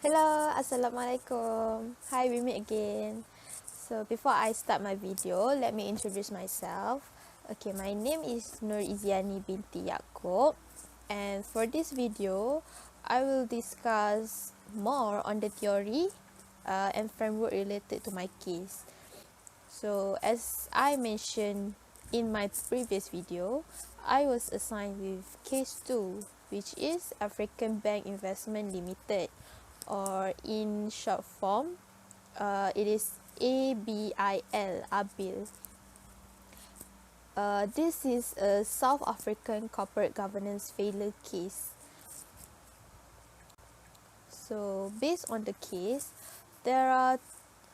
Hello, Assalamualaikum. Hi, we meet again. So before I start my video, let me introduce myself. Okay, my name is Nur Izyani binti Yaakob, and for this video, I will discuss more on the theory and framework related to my case. So as I mentioned in my previous video, I was assigned with case 2, which is African Bank Investment Limited, or in short form, it is ABIL, ABIL. This is a South African corporate governance failure case. So based on the case, there are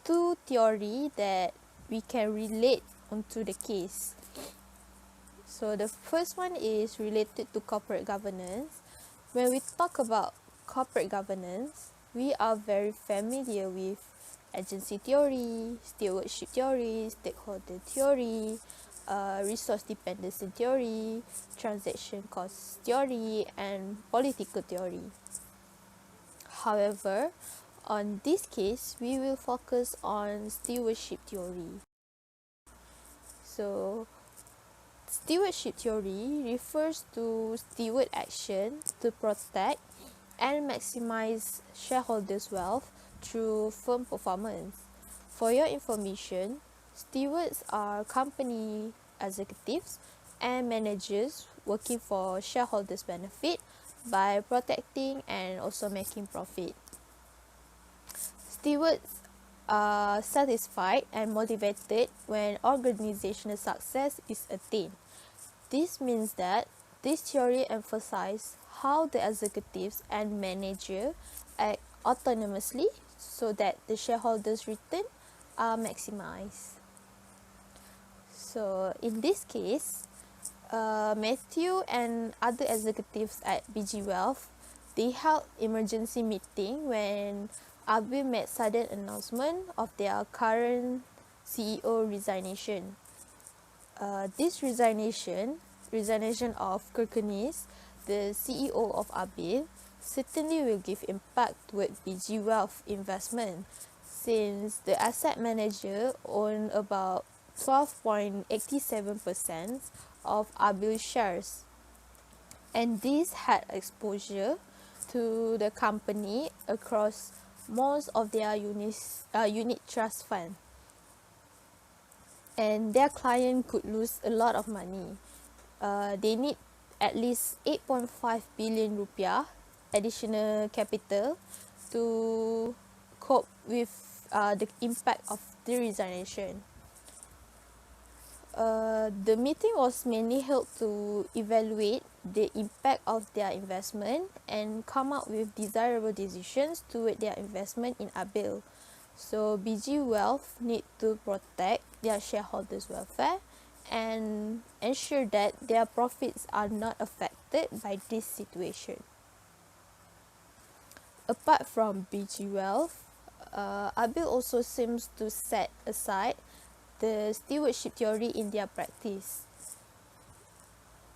two theories that we can relate onto the case. So the first one is related to corporate governance. When we talk about corporate governance, we are very familiar with agency theory, stewardship theory, stakeholder theory, resource dependency theory, transaction cost theory, and political theory. However, on this case, we will focus on stewardship theory. So, stewardship theory refers to steward action to protect and maximize shareholders' wealth through firm performance. For your information, stewards are company executives and managers working for shareholders' benefit by protecting and also making profit. Stewards are satisfied and motivated when organizational success is attained. This means that this theory emphasizes how the executives and manager act autonomously so that the shareholders' return are maximized. So in this case, Matthew and other executives at BG Wealth, they held emergency meeting when ABIL made sudden announcement of their current CEO resignation. This resignation of Kirkenes, the CEO of ABIL, certainly will give impact toward BG Wealth investment, since the asset manager owned about 12.87% of ABIL shares, and this had exposure to the company across most of their unit trust fund, and their client could lose a lot of money. They need at least 8.5 billion rupiah additional capital to cope with the impact of the resignation. The meeting was mainly held to evaluate the impact of their investment and come up with desirable decisions toward their investment in ABIL. So BG Wealth need to protect their shareholders' welfare and ensure that their profits are not affected by this situation. Apart from BG Wealth, ABIL also seems to set aside the stewardship theory in their practice.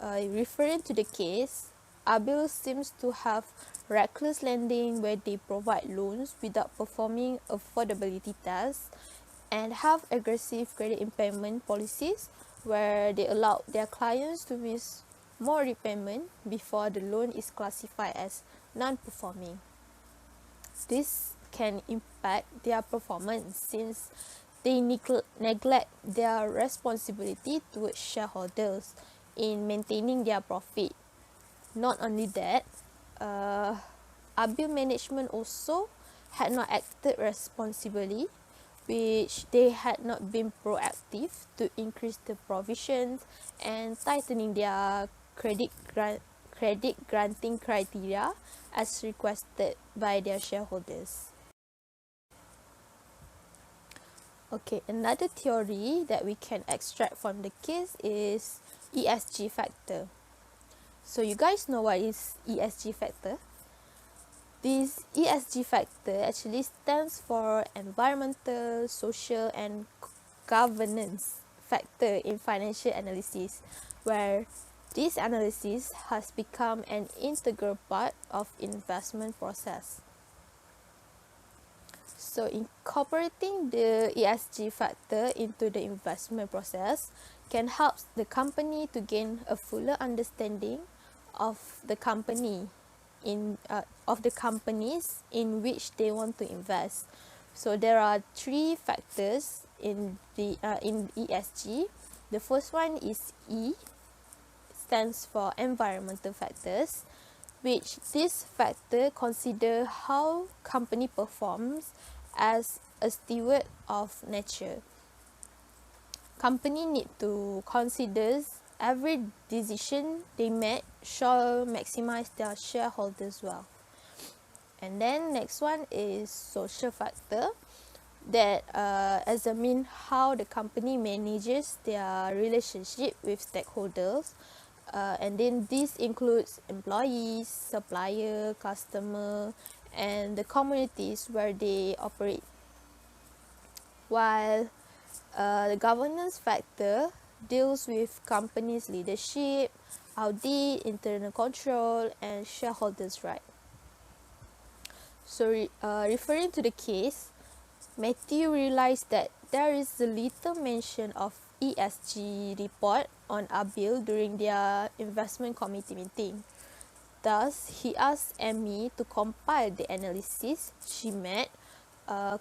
Referring to the case, ABIL seems to have reckless lending where they provide loans without performing affordability tests, and have aggressive credit impairment policies where they allow their clients to miss more repayment before the loan is classified as non-performing. This can impact their performance since they neglect their responsibility towards shareholders in maintaining their profit. Not only that, ABIL management also had not acted responsibly, which they had not been proactive to increase the provisions and tightening their credit granting criteria as requested by their shareholders. Okay, another theory that we can extract from the case is ESG factor. So you guys know what is ESG factor? This ESG factor actually stands for environmental, social, and governance factor in financial analysis, where this analysis has become an integral part of investment process. So incorporating the ESG factor into the investment process can help the company to gain a fuller understanding of the company of the companies in which they want to invest. So there are three factors in ESG. The first one is E, stands for environmental factors, which this factor consider how company performs as a steward of nature. Company need to consider every decision they make shall maximize their shareholders' wealth. And then next one is social factor that examine how the company manages their relationship with stakeholders. And then this includes employees, supplier, customer, and the communities where they operate. While the governance factor deals with company's leadership, audit, internal control, and shareholders' right. So referring to the case, Matthew realized that there is a little mention of ESG report on ABIL during their investment committee meeting. Thus, he asked Amy to compile the analysis she made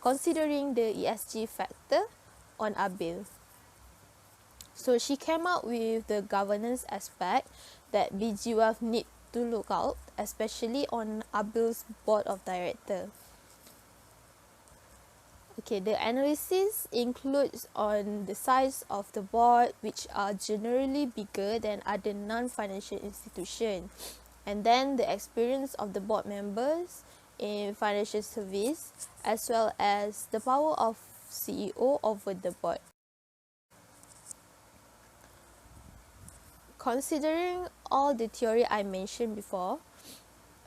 considering the ESG factor on ABIL. So she came up with the governance aspect that BG Wealth need to look out, especially on ABIL's board of directors. Okay, the analysis includes on the size of the board, which are generally bigger than other non-financial institutions, and then the experience of the board members in financial service, as well as the power of CEO over the board. Considering all the theory I mentioned before,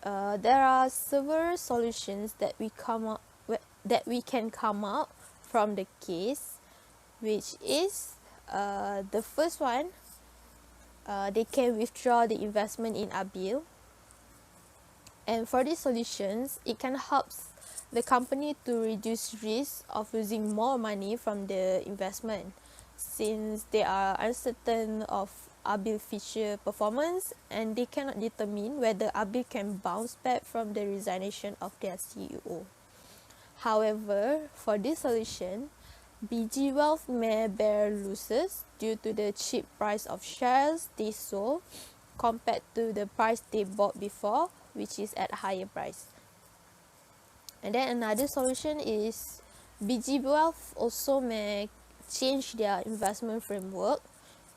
there are several solutions that we can come up from the case, which is the first one, they can withdraw the investment in ABIL. And for these solutions, it can help the company to reduce risk of losing more money from the investment, since they are uncertain of ABIL future performance and they cannot determine whether ABIL can bounce back from the resignation of their CEO. However, for this solution, BG Wealth may bear losses due to the cheap price of shares they sold compared to the price they bought before, which is at a higher price. And then another solution is BG Wealth also may change their investment framework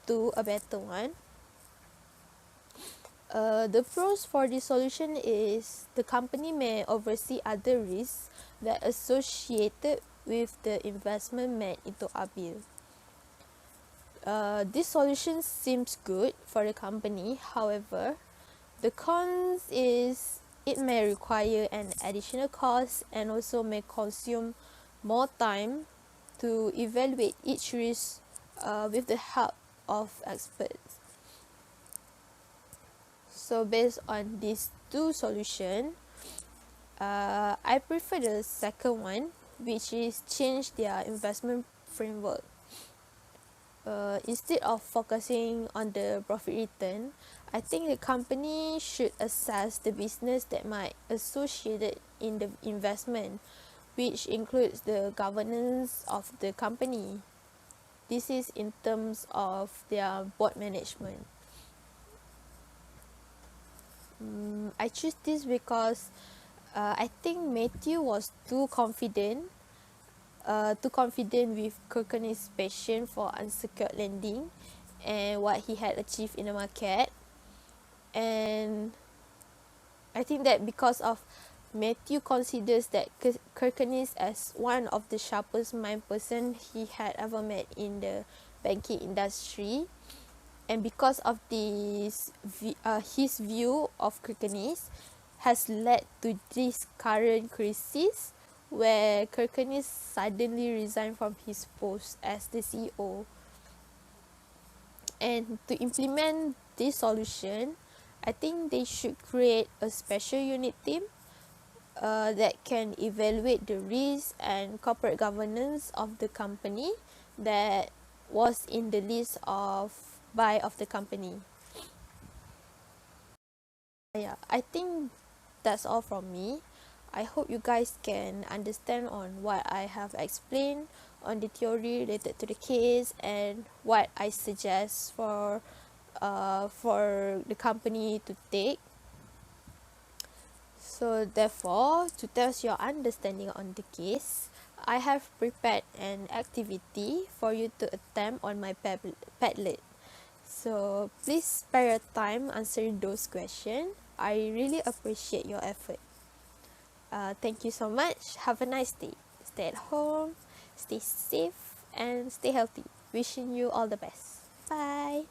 to a better one. The pros for this solution is the company may oversee other risks that associated with the investment made into ABIL. This solution seems good for the company. However, the cons is it may require an additional cost and also may consume more time to evaluate each risk with the help of experts. So based on these two solutions, I prefer the second one, which is change their investment framework. Instead of focusing on the profit return, I think the company should assess the business that might associated in the investment, which includes the governance of the company. This is in terms of their board management. I choose this because I think Matthew was too confident with Kirkney's passion for unsecured lending and what he had achieved in the market. And I think that because of Matthew considers that Kirkney as one of the sharpest mind person he had ever met in the banking industry, and because of this, his view of Kirkney has led to this current crisis where Kirkney suddenly resigned from his post as the CEO. And to implement this solution, I think they should create a special unit team that can evaluate the risk and corporate governance of the company that was in the list of buy of the company. Yeah, I think that's all from me. I hope you guys can understand on what I have explained on the theory related to the case and what I suggest for the company to take. So therefore, to test your understanding on the case, I have prepared an activity for you to attempt on my Padlet. So please spare your time answering those questions. I really appreciate your effort. Thank you so much. Have a nice day. Stay at home, stay safe, and stay healthy. Wishing you all the best. Bye.